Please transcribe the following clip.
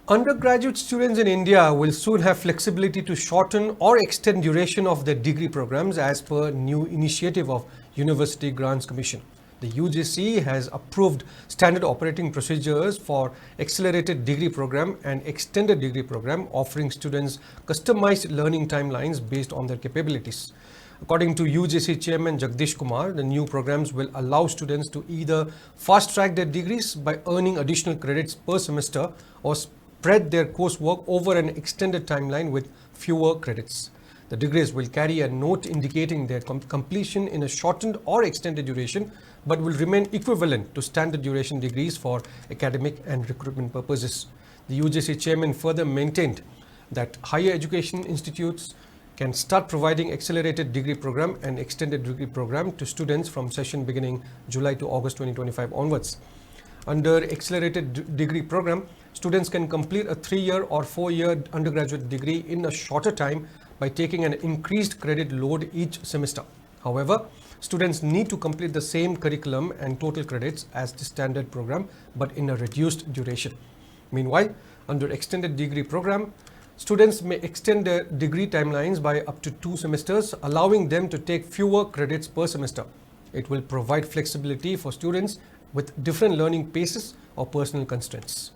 Undergraduate students in India will soon have flexibility to shorten or extend duration of their degree programs as per new initiative of University Grants Commission. The UGC has approved standard operating procedures for accelerated degree program and extended degree program, offering students customized learning timelines based on their capabilities. According to UGC Chairman Jagdish Kumar, the new programs will allow students to either fast-track their degrees by earning additional credits per semester or spread their coursework over an extended timeline with fewer credits. The degrees will carry a note indicating their completion in a shortened or extended duration, but will remain equivalent to standard duration degrees for academic and recruitment purposes. The UGC chairman further maintained that higher education institutes can start providing accelerated degree program and extended degree program to students from session beginning July to August 2025 onwards. Under accelerated degree program, students can complete a 3-year or 4-year undergraduate degree in a shorter time by taking an increased credit load each semester. However, students need to complete the same curriculum and total credits as the standard program, but in a reduced duration. Meanwhile, under extended degree program, students may extend their degree timelines by up to 2 semesters, allowing them to take fewer credits per semester. It will provide flexibility for students with different learning paces or personal constraints.